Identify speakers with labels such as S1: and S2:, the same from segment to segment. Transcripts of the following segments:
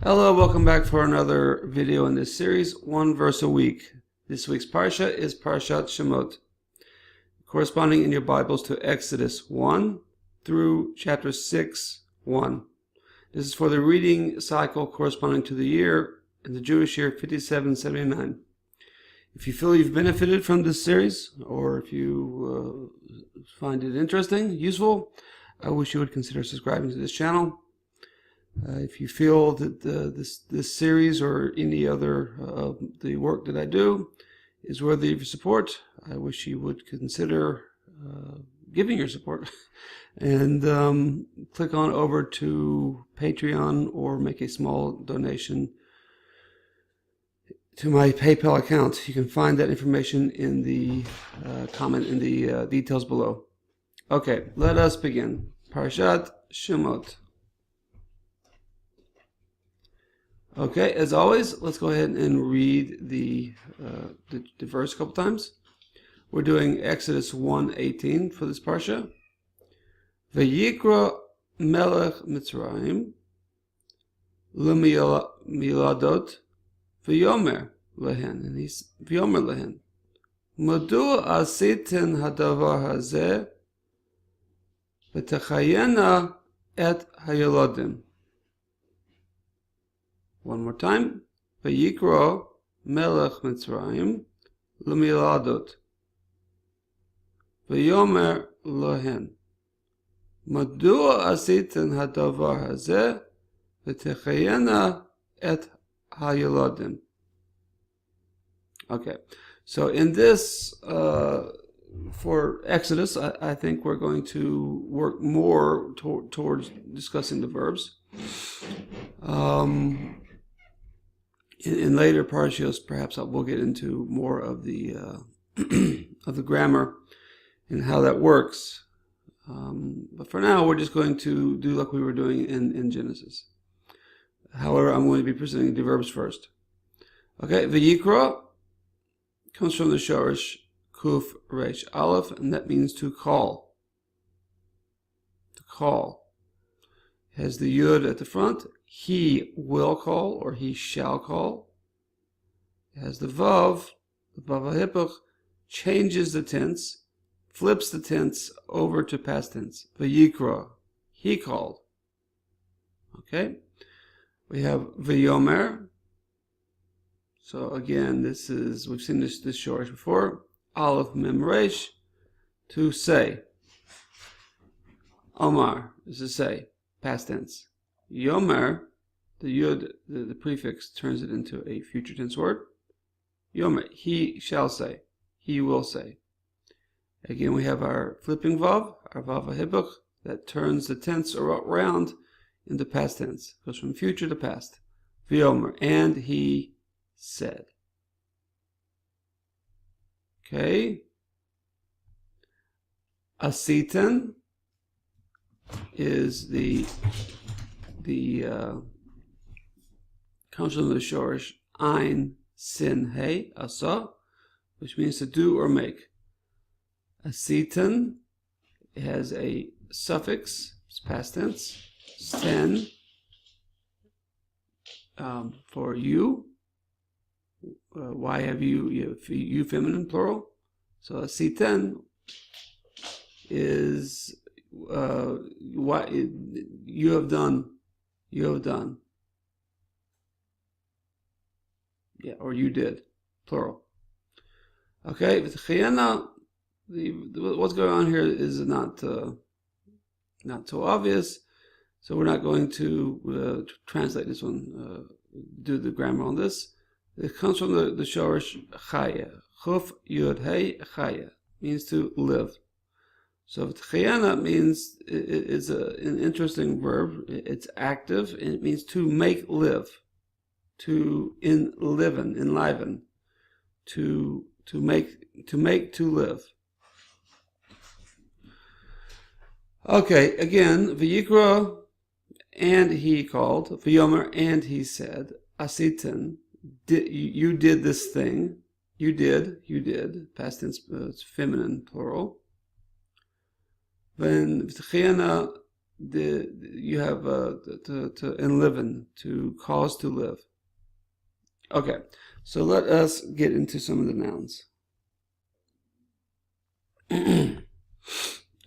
S1: Hello, welcome back for another video in this series, one verse a week. This week's Parsha is Parshat Shemot, corresponding in your Bibles to Exodus 1 through chapter 6:1. This is for the reading cycle corresponding to the year, in the Jewish year 5779. If you feel you've benefited from this series, or if you find it interesting, useful, I wish you would consider subscribing to this channel. If you feel that this series or any other the work that I do is worthy of your support, I wish you would consider giving your support and click on over to Patreon or make a small donation to my PayPal account. You can find that information in the comment in the details below. Okay, let us begin. Parshat Shemot. Okay, as always, let's go ahead and read the verse a couple times. We're doing Exodus 1:18 for this parsha. Vayikra melech Mitzrayim l'miladot v'yomer lehen, and he's v'yomer lehen. Madu asiten hadavar hazeh v'techayena et hayolodim. One more time. Vayikra melech Mitzrayim l'miladot v'yomer lohen. Madua asiten hadavar hazeh v'techayena et hayolodim. Okay, so in this, for Exodus, I think we're going to work more towards discussing the verbs. In later parshas, perhaps we'll get into more of the of the grammar and how that works. But for now, we're just going to do like we were doing in Genesis. However, I'm going to be presenting the verbs first. Okay, Vayikra comes from the shorish Kuf Resh Aleph, and that means to call. To call. It has the Yud at the front. He will call, or he shall call. It has the Vav HaHipuch, changes the tense, flips the tense over to past tense. Vayikra, he called. Okay? We have Vayomer. So again, this is, we've seen this shorish before. Aleph Mem Resh, to say. Omar is to say, past tense. Yomer, the Yud, the prefix, turns it into a future tense word. Yomer, he shall say, he will say. Again, we have our flipping Vav, our Vav HaHipuch, that turns the tense around into past tense. Goes from future to past. V'yomer, and he said. Okay. Asiten is the comes from the shorish Ein Sin Hey Asa, which means to do or make. Asiten has a suffix, it's past tense, sten, for you. Why have you feminine plural? So asiten is what you have done. You have done. Yeah, or you did, plural. Okay, with chiyena, what's going on here is not so obvious, so we're not going to translate this one, do the grammar on this. It comes from the shorish chaya, chuf yud hey chaya, means to live. So chayana means it's an interesting verb. It's active, and it means to make live, to enliven, to make to live. Okay, again, v'yikra, and he called, v'yomer, and he said, asiten, you did this thing, you did, past tense, it's feminine plural. When you have to enliven, to cause to live. Okay, so let us get into some of the nouns.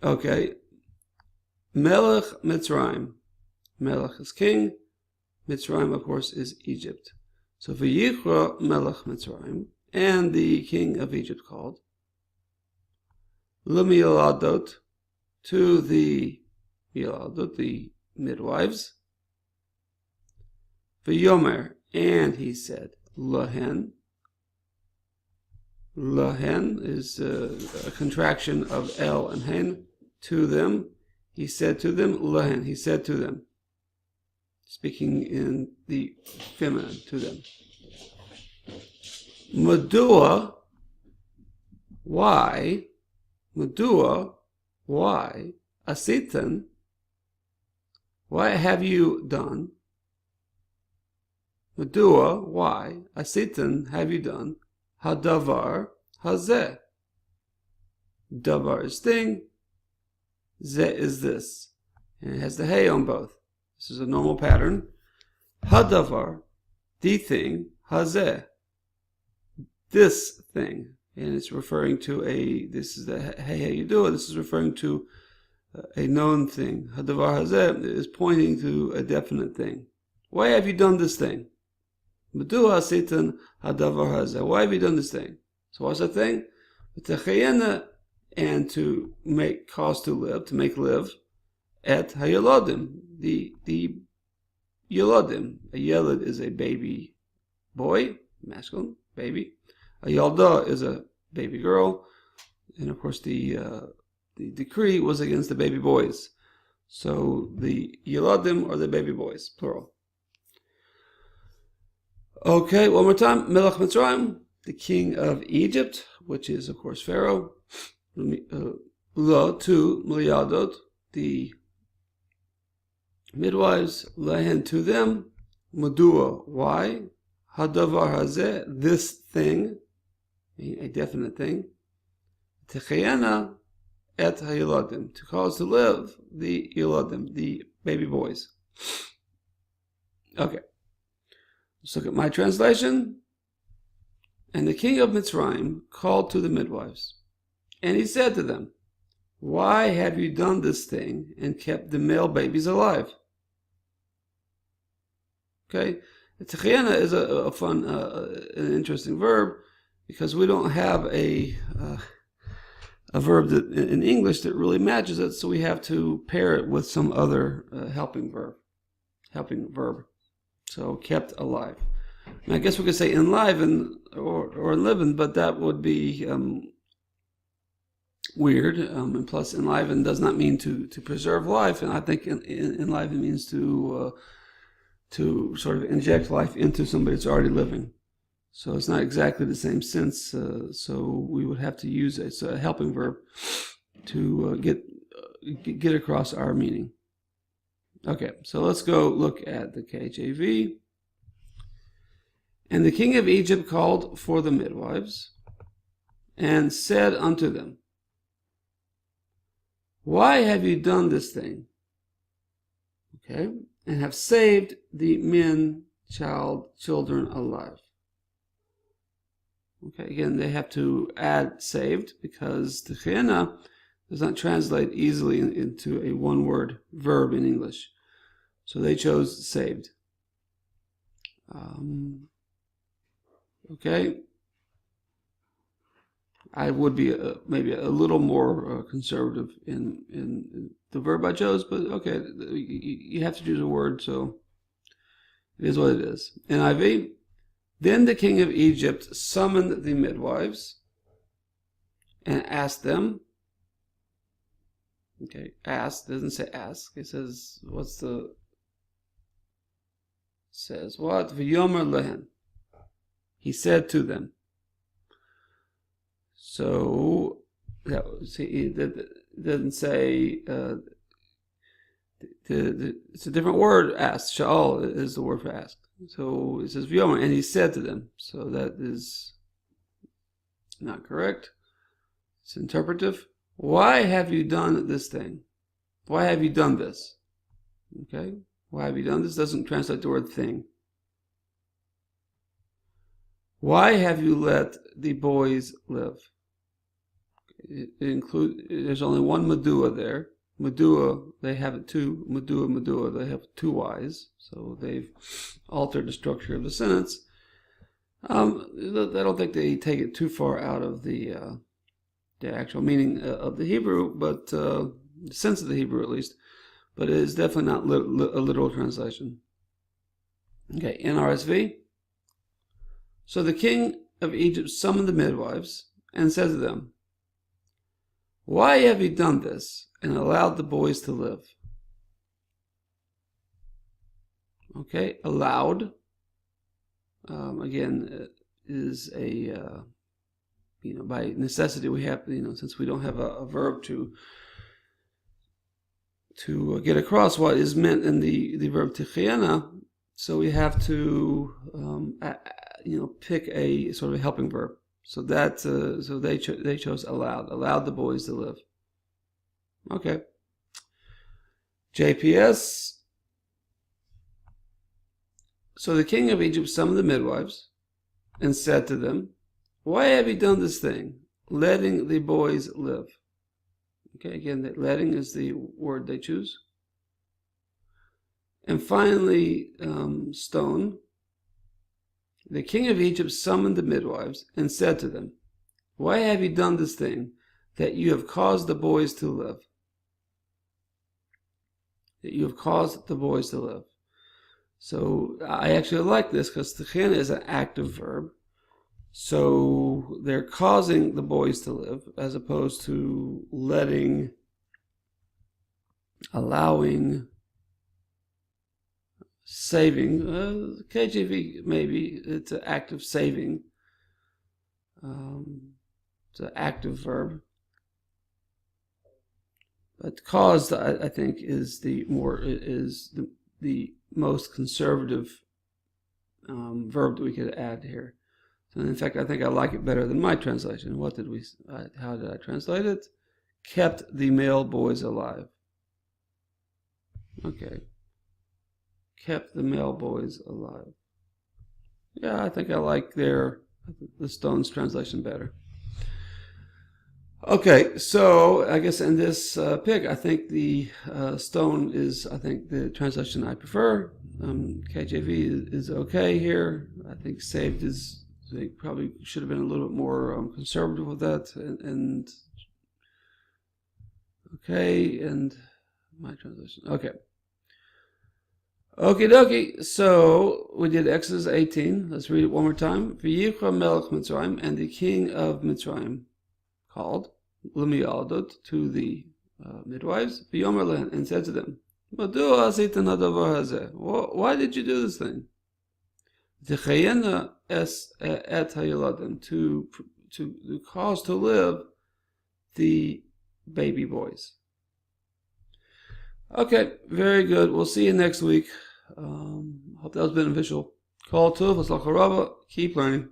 S1: Okay, Melech Mitzrayim. Melech is king. Mitzrayim, of course, is Egypt. So V'yichra Melech Mitzrayim, and the king of Egypt called L'miladot, to the Miladot, the midwives. V'yomer, and he said, Lahen. Lahen is a contraction of El and Hen, to them. He said to them, Lahen, he said to them. Speaking in the feminine, to them. Madua, why? Madua, why? Asitan, why have you done? Madua, why? Asitan, have you done? Hadavar, hazeh. Davar is thing. Zeh is this. And it has the hey on both. This is a normal pattern. Hadavar, the thing. Hazeh, this thing. And it's referring to this is the hey, how you do it. This is referring to a known thing. Hadavar hazeh is pointing to a definite thing. Why have you done this thing? Madua asitan hadavar hazeh. Why have you done this thing? So what's that thing? And to make, cause to live, to make live, et hayalodim, the yalodim. A yelad is a baby boy, masculine, baby. A yalda is a baby girl. And of course the decree was against the baby boys. So the yaladim are the baby boys, plural. Okay, one more time. Melech Mitzrayim, the king of Egypt, which is of course Pharaoh. La, to Miladot, the midwives. Lahen, to them. Madua, why? Hadavar hazeh, this thing, a definite thing. Techayana et hayaladim, to cause to live the yaladim, the baby boys. Okay, let's look at my translation. And the king of Mitzrayim called to the midwives, and he said to them, why have you done this thing and kept the male babies alive? Okay, Techayana is a fun, an interesting verb, because we don't have a verb that in English that really matches it, so we have to pair it with some other helping verb. So kept alive. And I guess we could say enliven or enliven, but that would be weird. And plus, enliven does not mean to preserve life, and I think enliven means to sort of inject life into somebody that's already living. So it's not exactly the same sense. So we would have to use a helping verb to get across our meaning. Okay, so let's go look at the KJV. And the king of Egypt called for the midwives and said unto them, why have you done this thing? Okay, and have saved the children alive. Okay, again, they have to add saved, because the chena does not translate easily into a one-word verb in English. So they chose saved. Okay. I would be maybe a little more conservative in the verb I chose, but okay, you have to choose a word, so it is what it is. NIV. Then the king of Egypt summoned the midwives and asked them. Okay, asked doesn't say ask. It says says what? V'yomer lehen. He said to them. So it doesn't say. It's a different word. Asked. Sha'al is the word for ask. So it says v'yomer, and he said to them. So that is not correct. It's interpretive. Why have you done this thing? Why have you done this? Okay, why have you done this? Doesn't translate the word thing. Why have you let the boys live? There's only one Medua there. Medua, they have it too. Medua, they have two Y's. So they've altered the structure of the sentence. I don't think they take it too far out of the actual meaning of the Hebrew, but the sense of the Hebrew at least. But it is definitely not a literal translation. Okay, NRSV. So the king of Egypt summoned the midwives and said to them, "Why have you done this and allowed the boys to live?" Okay, allowed, again, is a, by necessity we have, since we don't have a verb to get across what is meant in the verb tichiyena, so we have to, pick a sort of a helping verb. So that so they chose allowed the boys to live. Okay. JPS. So the king of Egypt summoned the midwives and said to them, "Why have you done this thing, letting the boys live?" Okay, again, that letting is the word they choose. And finally, stone. The king of Egypt summoned the midwives and said to them, "Why have you done this thing, that you have caused the boys to live?" That you have caused the boys to live. So I actually like this because tichiyena is an active verb. So they're causing the boys to live as opposed to letting, allowing, saving. KJV maybe it's an active saving. It's an active verb. But caused, I think, is the most conservative verb that we could add here. So in fact, I think I like it better than my translation. How did I translate it? Kept the male boys alive. Okay. Kept the male boys alive. Yeah, I think I like the Stone's translation better. Okay, so I guess in this pick, I think the Stone is, the translation I prefer. KJV is okay here. I think saved is, they probably should have been a little bit more conservative with that. And okay, and my translation. Okay. Okie dokie. So we did Exodus 18. Let's read it one more time. V'yichra melech Mitzrayim, and the king of Mitzrayim called L'miyaldot, to the midwives, v'yomer lehen, and said to them, "Madua asitan hadavar hazeh? Why did you do this thing? Tichayena es et hayoladim, to cause to live the baby boys." Okay, very good. We'll see you next week. Hope that was beneficial. Kol tov, keep learning.